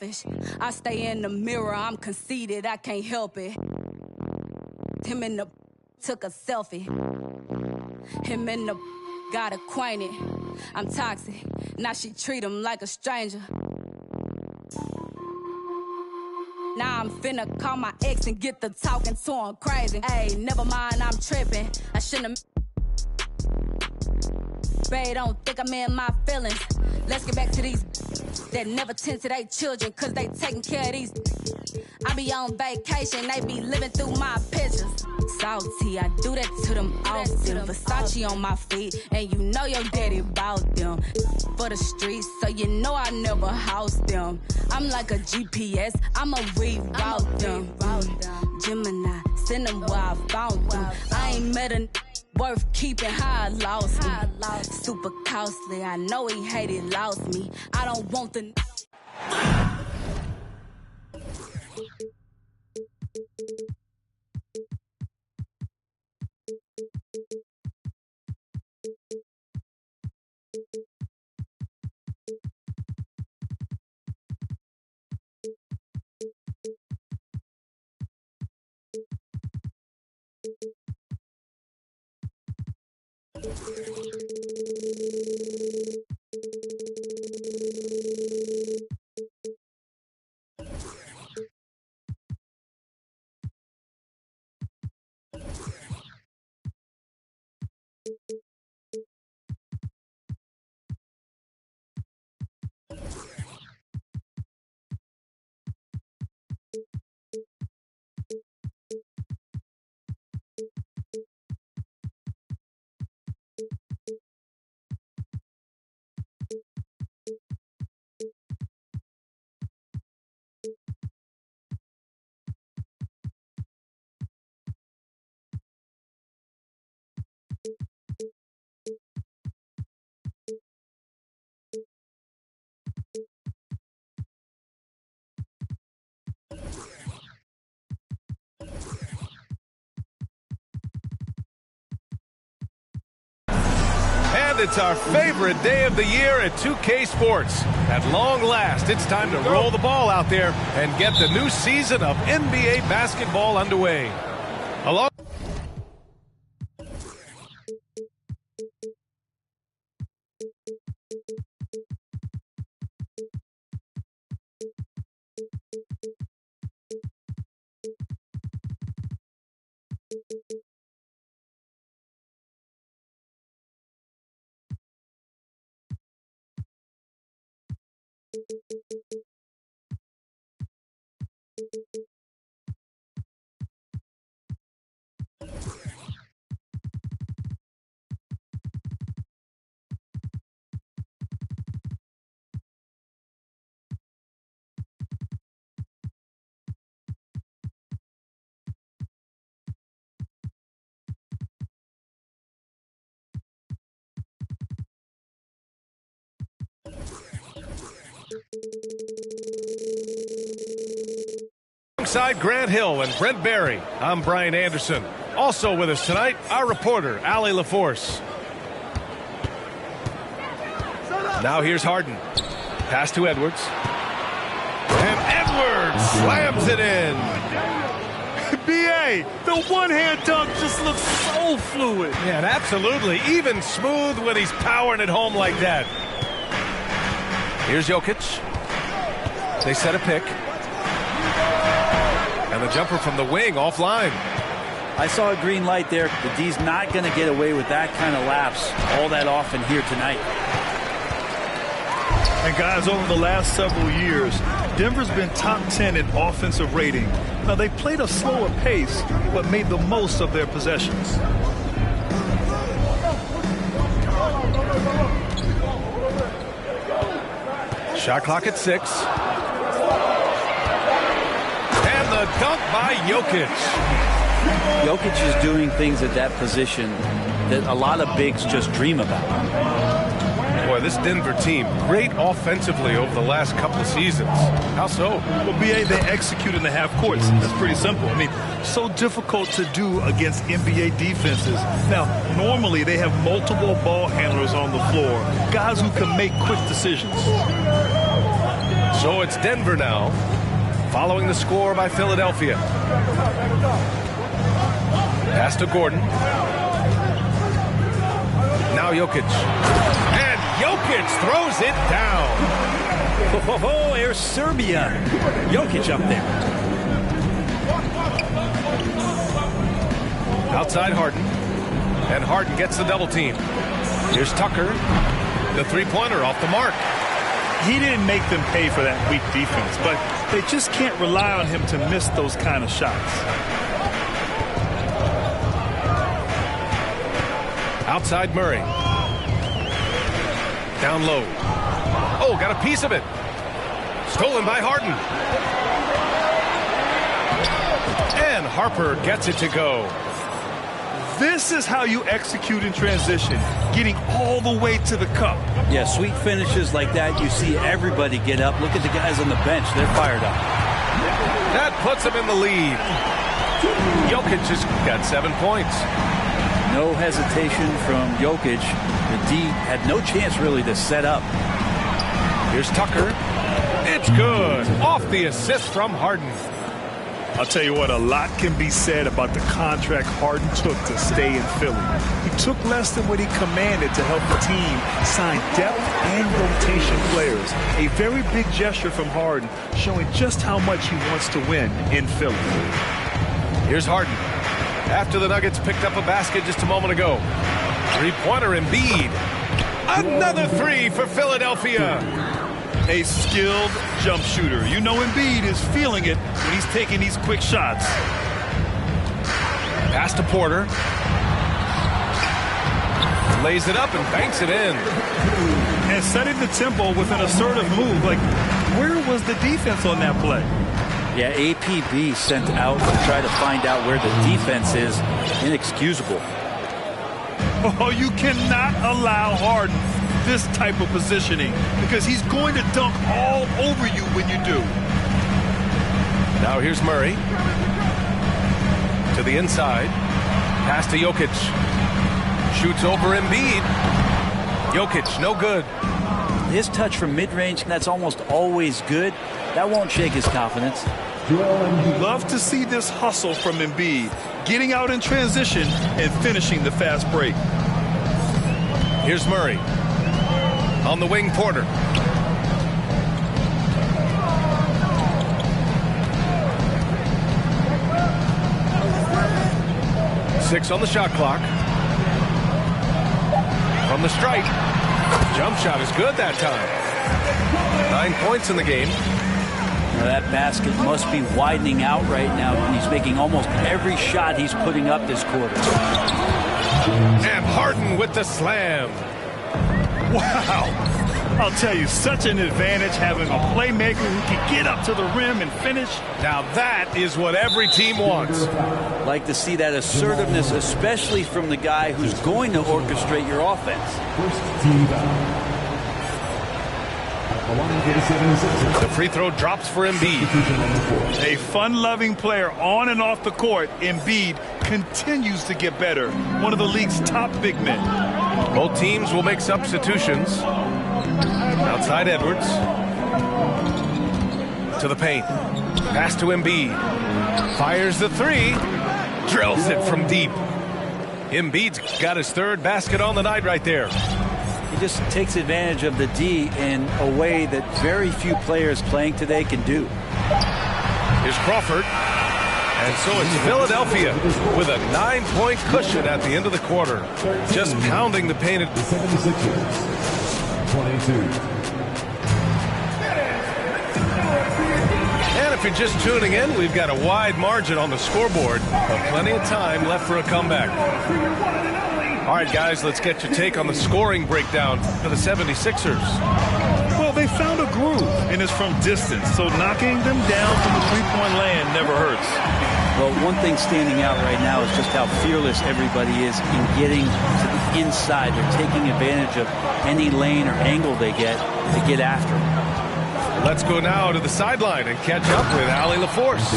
selfish. I stay in the mirror, I'm conceited, I can't help it. Him and the took a selfie. Him and the got acquainted. I'm toxic, now she treat him like a stranger. Now I'm finna call my ex and get the talking to him crazy. Ayy, never mind, I'm tripping. I shouldn't have. Babe, don't think I'm in my feelings. Let's get back to these that never tend to their children, cause they taking care of these. I be on vacation, they be living through my pictures. Salty, I do that to them often. Versace on my feet, and you know your daddy bout them. For the streets, so you know I never house them. I'm like a GPS, I'ma reroute them. Gemini, send them where I found them. I ain't met a worth keeping, how I lost him. Super costly, I know he hated, lost me. I don't want the. And it's our favorite day of the year at 2K Sports. At long last, it's time to roll the ball out there and get the new season of NBA basketball underway. Along alongside Grant Hill and Brent Barry, I'm Brian Anderson. Also with us tonight, our reporter, Allie LaForce. Now here's Harden. Pass to Edwards. And Edwards slams it in. B.A., the one-hand dunk just looks so fluid. Yeah, and absolutely. Even smooth when he's powering it home like that. Here's Jokic. They set a pick. And the jumper from the wing offline. I saw a green light there. The D's not going to get away with that kind of lapse all that often here tonight. And guys, over the last several years, Denver's been top 10 in offensive rating. Now, they played a slower pace, but made the most of their possessions. Shot clock at 6. And the dunk by Jokic. Jokic is doing things at that position that a lot of bigs just dream about. Boy, this Denver team, great offensively over the last couple of seasons. How so? Well, B.A., they execute in the half courts. That's pretty simple. I mean, so difficult to do against NBA defenses. Now, normally they have multiple ball handlers on the floor, guys who can make quick decisions. So it's Denver now, following the score by Philadelphia. Pass to Gordon. Now Jokic. And Jokic throws it down. Oh, here's Serbia. Jokic up there. Outside Harden. And Harden gets the double team. Here's Tucker. The three-pointer off the mark. He didn't make them pay for that weak defense, but they just can't rely on him to miss those kind of shots. Outside Murray. Down low. Oh, got a piece of it. Stolen by Harden. And Harper gets it to go. This is how you execute in transition, getting all the way to the cup. Yeah, sweet finishes like that, you see everybody get up. Look at the guys on the bench. They're fired up. That puts them in the lead. Jokic has got 7 points. No hesitation from Jokic. The D had no chance really to set up. Here's Tucker. It's good. Off the assist from Harden. I'll tell you what, a lot can be said about the contract Harden took to stay in Philly. He took less than what he commanded to help the team sign depth and rotation players. A very big gesture from Harden, showing just how much he wants to win in Philly. Here's Harden. After the Nuggets picked up a basket just a moment ago. Three-pointer Embiid. Another three for Philadelphia. A skilled jump shooter. You know Embiid is feeling it when he's taking these quick shots. Pass to Porter. Lays it up and banks it in. And setting the tempo with an assertive move. Like, where was the defense on that play? Yeah, APB sent out to try to find out where the defense is. Inexcusable. Oh, you cannot allow Harden this type of positioning because he's going to dunk all over you when you do. Now here's Murray. To the inside. Pass to Jokic. Shoots over Embiid. Jokic, no good. His touch from mid-range, that's almost always good. That won't shake his confidence. Love to see this hustle from Embiid, getting out in transition and finishing the fast break. Here's Murray. On the wing, Porter. Six on the shot clock. From the strike. Jump shot is good that time. 9 points in the game. Now that basket must be widening out right now, and he's making almost every shot he's putting up this quarter. And Harden with the slam. Wow. I'll tell you, such an advantage having a playmaker who can get up to the rim and finish. Now that is what every team wants. Like to see that assertiveness, especially from the guy who's going to orchestrate your offense. The free throw drops for Embiid. A fun-loving player on and off the court, Embiid continues to get better. One of the league's top big men. Both teams will make substitutions. Outside Edwards. To the paint. Pass to Embiid. Fires the three. Drills it from deep. Embiid's got his third basket on the night right there. He just takes advantage of the D in a way that very few players playing today can do. Here's Crawford. And so it's Philadelphia with a 9-point cushion at the end of the quarter. Just pounding the paint. 22. And if you're just tuning in, we've got a wide margin on the scoreboard, but plenty of time left for a comeback. All right, guys, let's get your take on the scoring breakdown for the 76ers. Well, they found a groove, and it's from distance, so knocking them down from the three-point land never hurts. Well, one thing standing out right now is just how fearless everybody is in getting to the inside. They're taking advantage of any lane or angle they get to get after them. Let's go now to the sideline and catch up with Allie LaForce.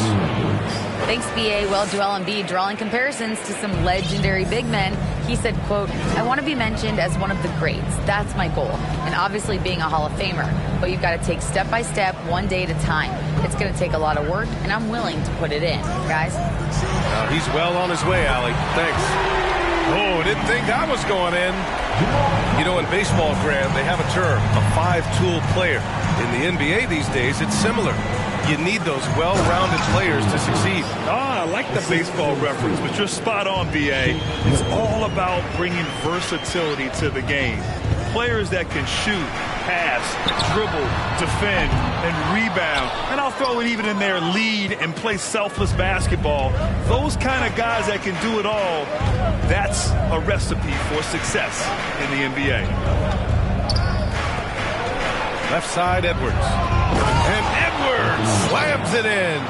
Thanks, BA. Well, Joel Embiid drawing comparisons to some legendary big men. He said, quote, "I want to be mentioned as one of the greats. That's my goal. And obviously being a Hall of Famer. But you've got to take step by step, one day at a time. It's going to take a lot of work, and I'm willing to put it in." Guys? He's well on his way, Allie. Thanks. Oh, didn't think that was going in. You know, in baseball, Graham, they have a term, a five-tool player. In the NBA these days, it's similar. You need those well-rounded players to succeed. I like the baseball reference, but you're spot on, BA. It's all about bringing versatility to the game. Players that can shoot, pass, dribble, defend, and rebound. And I'll throw it even in there, lead and play selfless basketball. Those kind of guys that can do it all, that's a recipe for success in the NBA. Left side, Edwards. And Edwards slams it in.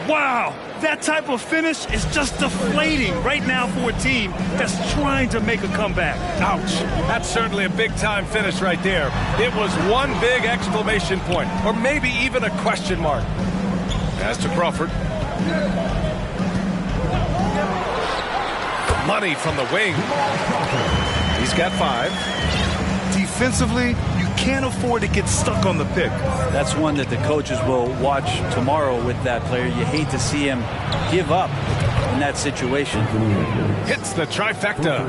Wow, that type of finish is just deflating right now for a team that's trying to make a comeback. Ouch. That's certainly a big-time finish right there. It was one big exclamation point, or maybe even a question mark. Pass to Crawford. Money from the wing. He's got 5. Defensively, you can't afford to get stuck on the pick. That's one that the coaches will watch tomorrow with that player. You hate to see him give up in that situation. Hits the trifecta.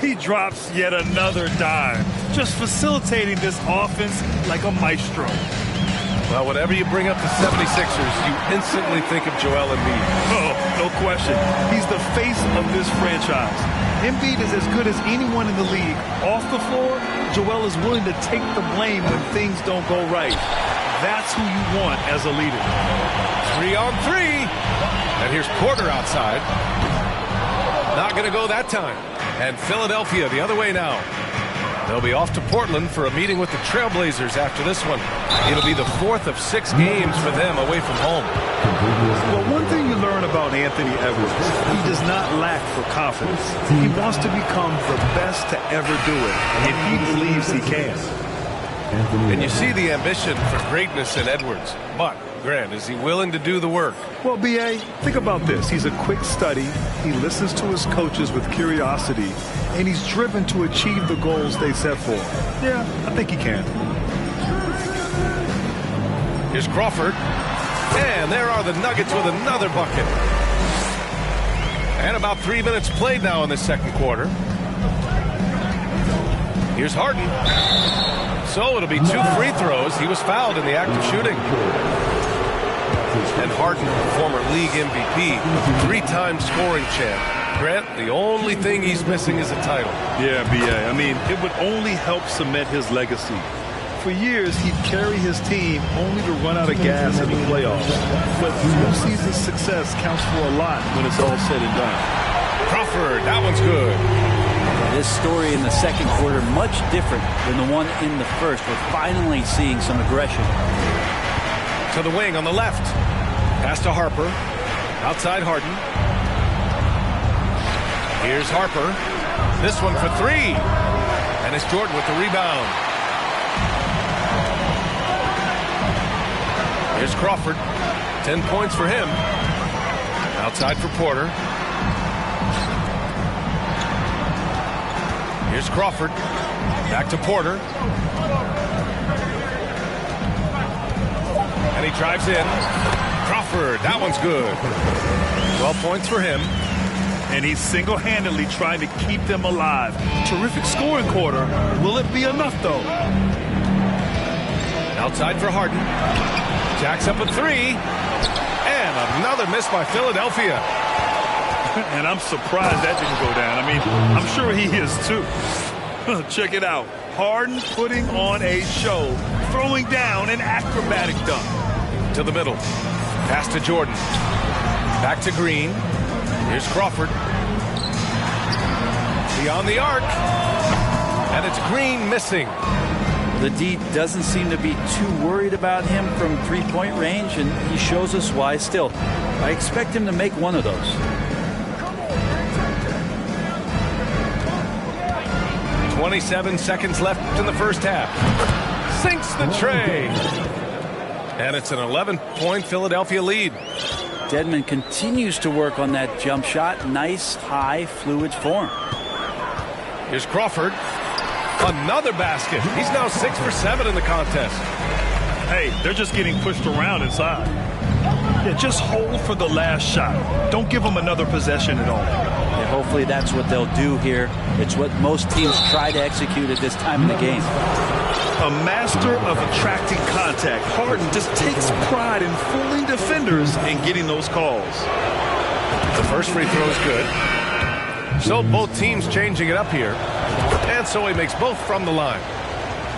He drops yet another dime, just facilitating this offense like a maestro. Well, whenever you bring up the 76ers, you instantly think of Joel Embiid. Oh, no question. He's the face of this franchise. Embiid is as good as anyone in the league. Off the floor, Joel is willing to take the blame when things don't go right. That's who you want as a leader. 3-on-3. And here's Porter outside. Not going to go that time. And Philadelphia the other way now. They'll be off to Portland for a meeting with the Trailblazers after this one. It'll be the 4th of 6 games for them away from home. Well, one thing you learn about Anthony Edwards, he does not lack for confidence. He wants to become the best to ever do it, and he believes he can. And you see the ambition for greatness in Edwards. But, Grant, is he willing to do the work? Well, B.A., think about this. He's a quick study. He listens to his coaches with curiosity, and he's driven to achieve the goals they set for him. Yeah, I think he can. Here's Crawford. And there are the Nuggets with another bucket. And about 3 minutes played now in the second quarter. Here's Harden. So it'll be 2 free throws. He was fouled in the act of shooting. And Harden, former league MVP, 3-time scoring champ. Grant, the only thing he's missing is a title. Yeah, B.A. I mean, it would only help cement his legacy. For years, he'd carry his team only to run out of gas in the playoffs. But postseason success counts for a lot when it's all said and done. Crawford, that one's good. This story in the second quarter, much different than the one in the first. We're finally seeing some aggression. To the wing on the left. Pass to Harper. Outside Harden. Here's Harper. This one for 3. And it's Jordan with the rebound. Here's Crawford. 10 points for him. Outside for Porter. Here's Crawford. Back to Porter. And he drives in. Crawford, that one's good. 12 points for him. And he's single-handedly trying to keep them alive. Terrific scoring quarter. Will it be enough, though? Outside for Harden. Jacks up a 3. And another miss by Philadelphia. And I'm surprised that didn't go down. I mean, I'm sure he is too. Check it out. Harden putting on a show, throwing down an acrobatic dunk. To the middle. Pass to Jordan. Back to Green. Here's Crawford. Beyond the arc. And it's Green missing. The D doesn't seem to be too worried about him from three-point range, and he shows us why still. I expect him to make one of those. 27 seconds left in the first half. Sinks the tray. And it's an 11-point Philadelphia lead. Dedmon continues to work on that jump shot. Nice, high, fluid form. Here's Crawford. Another basket. He's now 6 for 7 in the contest. Hey, they're just getting pushed around inside. Yeah, just hold for the last shot. Don't give them another possession at all. Yeah, hopefully that's what they'll do here. It's what most teams try to execute at this time in the game. A master of attracting contact. Harden just takes pride in fooling defenders and getting those calls. The first free throw is good. So both teams changing it up here. And so he makes both from the line.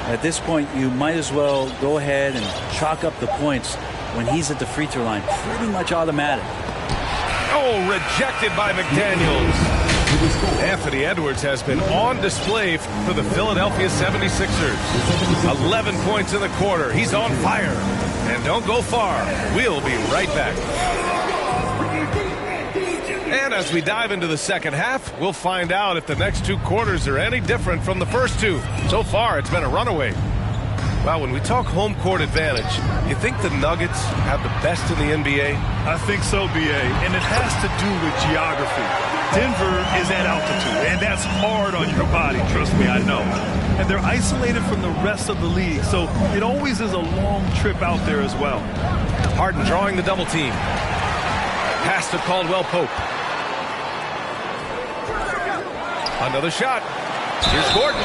At this point, you might as well go ahead and chalk up the points when he's at the free throw line. Pretty much automatic. Oh, rejected by McDaniels. Anthony Edwards has been on display for the Philadelphia 76ers. 11 points in the quarter. He's on fire. And don't go far. We'll be right back. And as we dive into the second half, we'll find out if the next 2 quarters are any different from the first 2. So far, it's been a runaway. Well, when we talk home court advantage, you think the Nuggets have the best in the NBA? I think so, B.A., and it has to do with geography. Denver is at altitude, and that's hard on your body, trust me, I know. And they're isolated from the rest of the league, so it always is a long trip out there as well. Harden drawing the double team. Pass to Caldwell Pope. Another shot. Here's Gordon.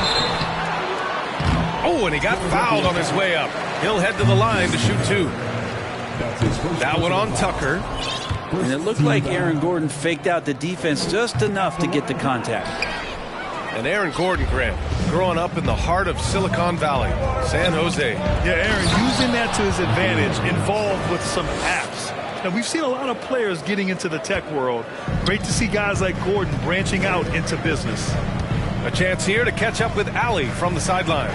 Oh, and he got fouled on his way up. He'll head to the line to shoot 2. That one on Tucker. And it looked like Aaron Gordon faked out the defense just enough to get the contact. And Aaron Gordon, Grant, growing up in the heart of Silicon Valley, San Jose. Yeah, Aaron, using that to his advantage, involved with some apps. Now, we've seen a lot of players getting into the tech world. Great to see guys like Gordon branching out into business. A chance here to catch up with Allie from the sideline.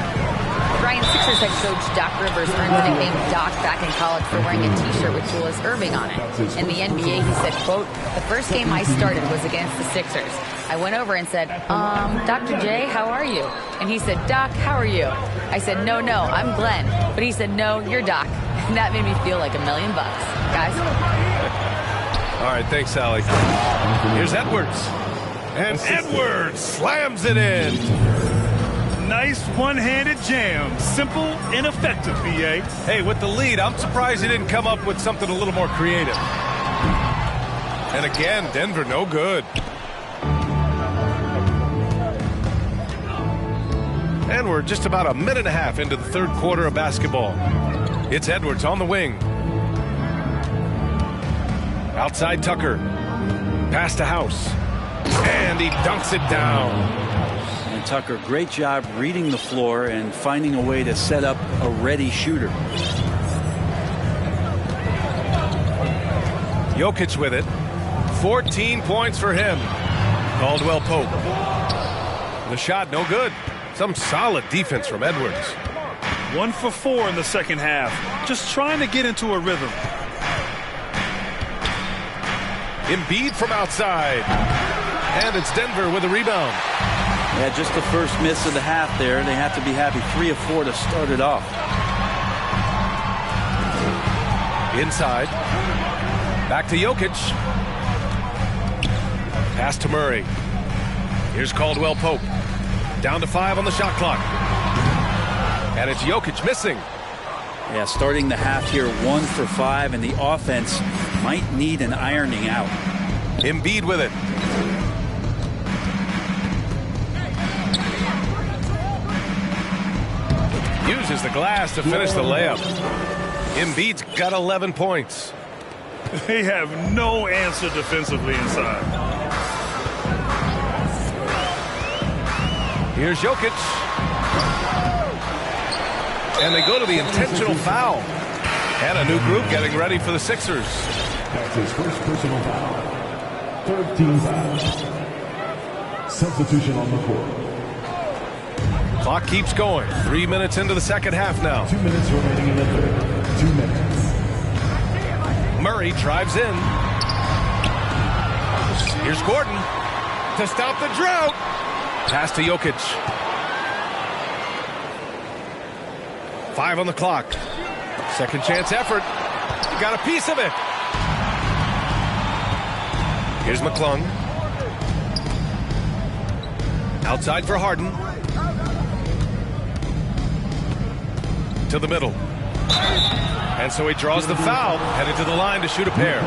Brian, Sixers head coach Doc Rivers earned the nickname Doc back in college for wearing a T-shirt with Julius Erving on it. In the NBA, he said, quote, "The first game I started was against the Sixers. I went over and said, Dr. J, how are you?" And he said, "Doc, how are you?" I said, no, I'm Glenn." But he said, "No, you're Doc." And that made me feel like $1 million, guys. All right, thanks, Allie. Here's Edwards. And Edwards slams it in. Nice one-handed jam. Simple and effective, B.A. Hey, with the lead, I'm surprised he didn't come up with something a little more creative. And again, Denver no good. And we're just about a minute and a half into the third quarter of basketball. It's Edwards on the wing. Outside Tucker. Pass to House. And he dunks it down. And Tucker, great job reading the floor and finding a way to set up a ready shooter. Jokic with it. 14 points for him. Caldwell Pope. The shot no good. Some solid defense from Edwards. 1 for 4 in the second half. Just trying to get into a rhythm. Embiid from outside. And it's Denver with a rebound. Yeah, just the first miss of the half there. They have to be happy. 3 of 4 to start it off. Inside. Back to Jokic. Pass to Murray. Here's Caldwell Pope. Down to 5 on the shot clock. And it's Jokic missing. Yeah, starting the half here 1 for 5, and the offense might need an ironing out. Embiid with it. Uses the glass to finish the layup. Embiid's got 11 points. They have no answer defensively inside. Here's Jokic. And they go to the intentional foul. And a new group getting ready for the Sixers. That's his first personal foul. 13 fouls. Substitution on the court. Clock keeps going. 3 minutes into the second half now. 2 minutes remaining in the third. 2 minutes. Murray drives in. Here's Gordon to stop the drought. Pass to Jokic. 5 on the clock. Second chance effort. He got a piece of it. Here's McClung. Outside for Harden. To the middle. And so he draws the foul, headed to the line to shoot a pair.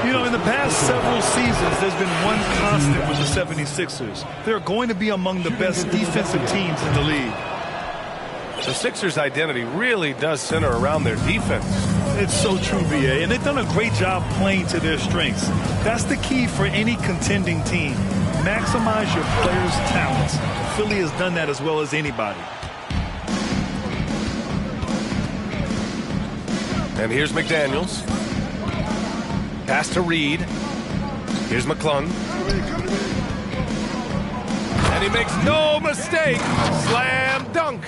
You know, in the past several seasons, there's been one constant with the 76ers. They're going to be among the best defensive teams in the league. The Sixers' identity really does center around their defense. It's so true, BA, and they've done a great job playing to their strengths. That's the key for any contending team. Maximize your players' talents. Philly has done that as well as anybody. And here's McDaniels. Pass to Reed. Here's McClung. And he makes no mistake. Slam dunk.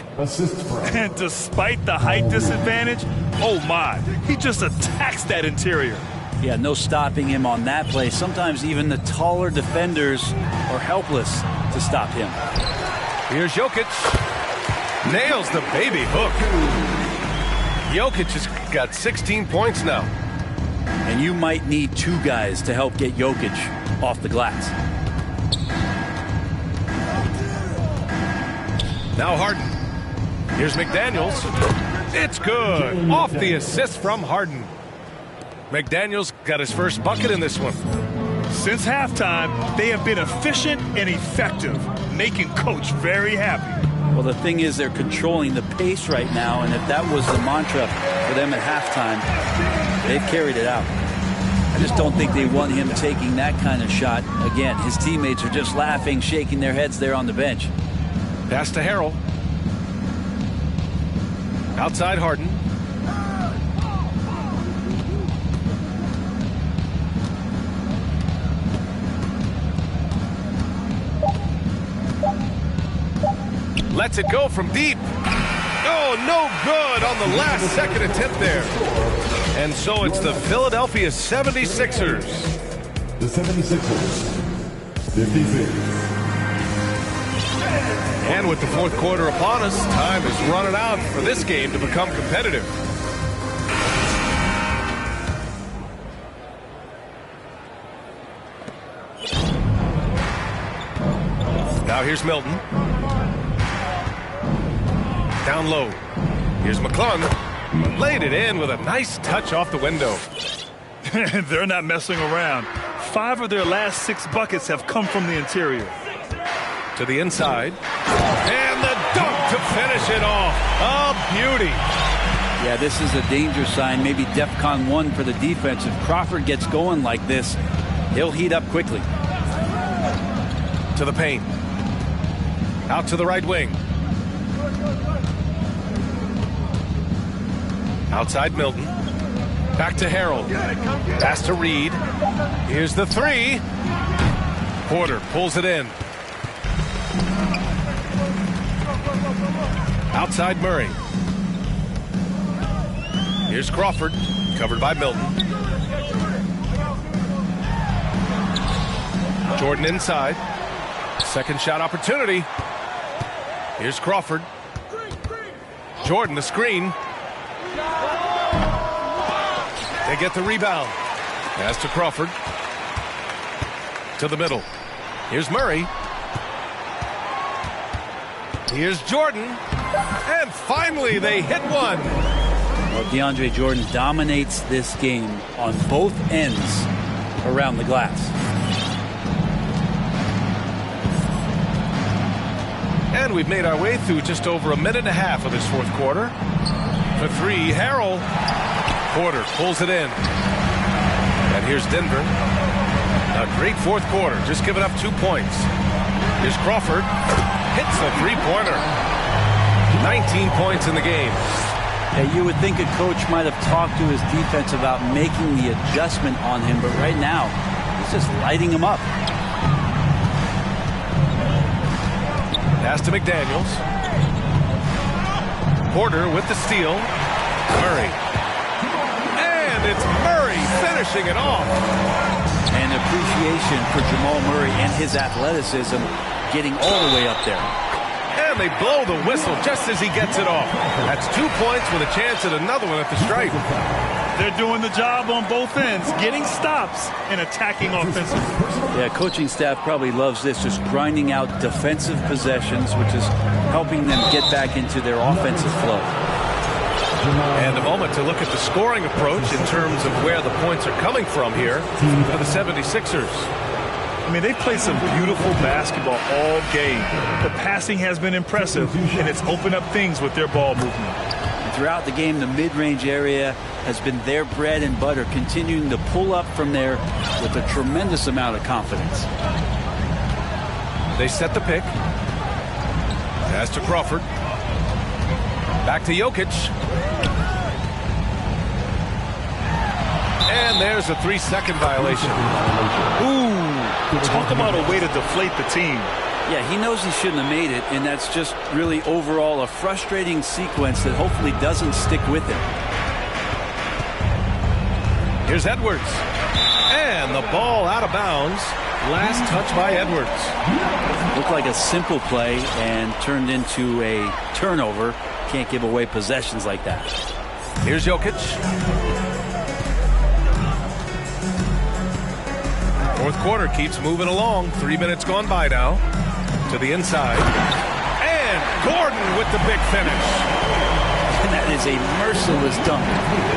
And despite the height disadvantage, oh my, he just attacks that interior. Yeah, no stopping him on that play. Sometimes even the taller defenders are helpless to stop him. Here's Jokic. Nails the baby hook. Jokic has got 16 points now. And you might need 2 guys to help get Jokic off the glass. Now Harden. Here's McDaniels. It's good. Off the assist from Harden. McDaniels got his first bucket in this one. Since halftime, they have been efficient and effective, making Coach very happy. Well, the thing is, they're controlling the pace right now, and if that was the mantra for them at halftime, they've carried it out. I just don't think they want him taking that kind of shot again. His teammates are just laughing, shaking their heads there on the bench. Pass to Harrell. Outside Harden. Lets it go from deep. Oh, no good on the last second attempt there. And so it's the Philadelphia 76ers. The 76ers, 56. And with the fourth quarter upon us, time is running out for this game to become competitive. Now here's Milton. Down low. Here's McClung. Laid it in with a nice touch off the window. They're not messing around. 5 of their last 6 buckets have come from the interior. To the inside. And the dunk to finish it off. A beauty. Yeah, this is a danger sign, maybe DEFCON 1 for the defense. If Crawford gets going like this, he'll heat up quickly. To the paint. Out to the right wing. Outside Milton. Back to Harrell. Pass to Reed. Here's the 3. Porter pulls it in. Outside Murray. Here's Crawford. Covered by Milton. Jordan inside. Second shot opportunity. Here's Crawford. Jordan the screen. They get the rebound. Pass to Crawford. To the middle. Here's Murray. Here's Jordan. And finally they hit one. Well, DeAndre Jordan dominates this game on both ends around the glass. And we've made our way through just over a minute and a half of this fourth quarter. For 3, Harrell. Porter pulls it in. And here's Denver. A great fourth quarter, just giving up 2 points. Here's Crawford. Hits a 3-pointer. 19 points in the game. Yeah, you would think a coach might have talked to his defense about making the adjustment on him, but right now, he's just lighting him up. Pass to McDaniels. Porter with the steal. Murray. And it's Murray finishing it off. And appreciation for Jamal Murray and his athleticism getting all the way up there. And And they blow the whistle just as he gets it off. That's 2 points with a chance at another one at the stripe. They're doing the job on both ends, getting stops and attacking offensively. Yeah, coaching staff probably loves this, just grinding out defensive possessions, which is helping them get back into their offensive flow. And a moment to look at the scoring approach in terms of where the points are coming from here for the 76ers. I mean, they've played some beautiful basketball all game. The passing has been impressive, and it's opened up things with their ball movement. And throughout the game, the mid-range area has been their bread and butter, continuing to pull up from there with a tremendous amount of confidence. They set the pick. Pass to Crawford. Back to Jokic. And there's a 3-second violation. Ooh, talk about a way to deflate the team. Yeah, he knows he shouldn't have made it, and that's just really overall a frustrating sequence that hopefully doesn't stick with him. Here's Edwards. And the ball out of bounds. Last touch by Edwards. Looked like a simple play and turned into a turnover. Can't give away possessions like that. Here's Jokic. Fourth quarter keeps moving along. 3 minutes gone by now. To the inside. And Gordon with the big finish. And that is a merciless dunk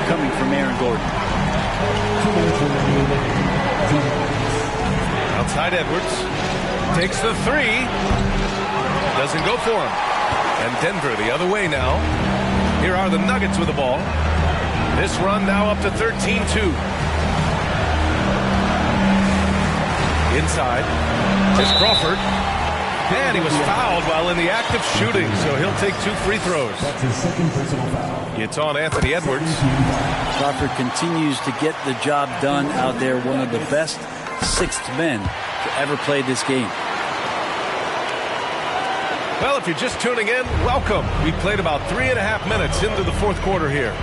coming from Aaron Gordon. Outside Edwards. Takes the three. Doesn't go for him. And Denver the other way now. Here are the Nuggets with the ball. This run now up to 13-2. Inside. Here's Crawford. And he was fouled while in the act of shooting, so he'll take 2 free throws. That's his second personal foul. It's on Anthony Edwards. Crawford continues to get the job done out there. One of the best sixth men to ever play this game. Well, if you're just tuning in, welcome. We played about 3.5 minutes into the fourth quarter here.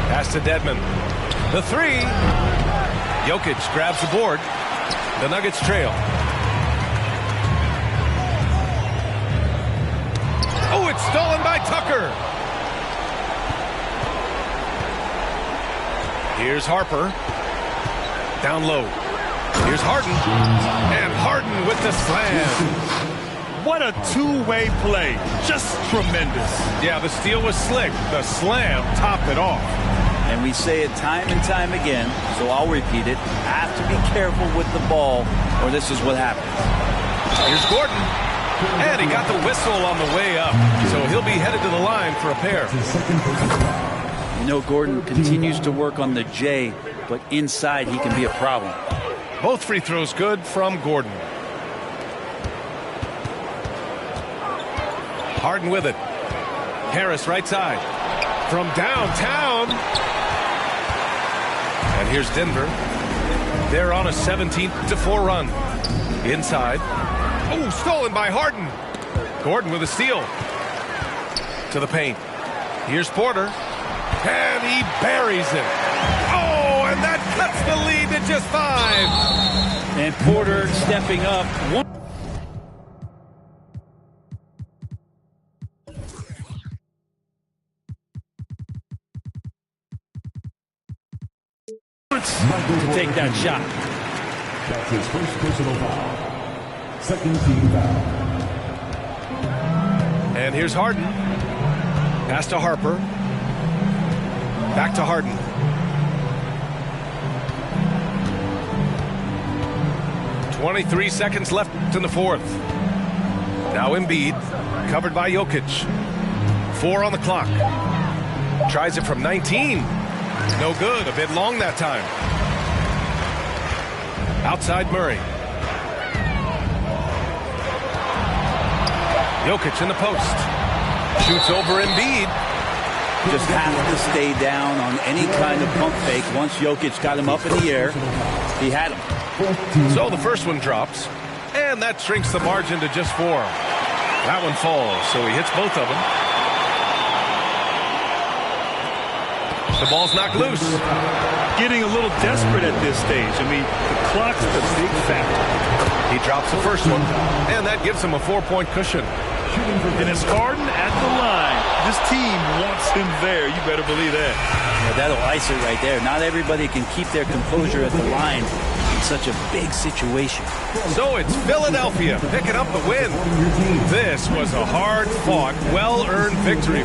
Pass to Dedmon. The three. Jokic grabs the board. The Nuggets trail. Oh, it's stolen by Tucker. Here's Harper. Down low. Here's Harden. And Harden with the slam. What a two-way play. Just tremendous. Yeah, the steal was slick. The slam topped it off. And we say it time and time again, so I'll repeat it. Have to be careful with the ball, or this is what happens. Here's Gordon. And he got the whistle on the way up. So he'll be headed to the line for a pair. You know, Gordon continues to work on the J, but inside he can be a problem. Both free throws good from Gordon. Harden with it. Harris right side. From downtown. And here's Denver. They're on a 17-4 run. Inside. Oh, stolen by Harden. Gordon with a steal. To the paint. Here's Porter. And he buries it. Oh, and that cuts the lead to just 5. And Porter stepping up. To take that shot. That's his first personal foul. Second team foul. And here's Harden. Pass to Harper. Back to Harden. .23 seconds left in the fourth. Now Embiid, covered by Jokic. 4 on the clock. Tries it from 19. No good, a bit long that time. Outside Murray. Jokic in the post. Shoots over Embiid. Just have to stay down on any kind of pump fake. Once Jokic got him up in the air, he had him. So the first one drops, and that shrinks the margin to just 4. That one falls, so he hits both of them. The ball's knocked loose. Getting a little desperate at this stage. I mean, the clock's the big factor. He drops the first one, and that gives him a 4-point cushion. And it's Harden at the line. This team wants him there. You better believe that. Yeah, that'll ice it right there. Not everybody can keep their composure at the line in such a big situation. So it's Philadelphia picking up the win. This was a hard-fought, well-earned victory.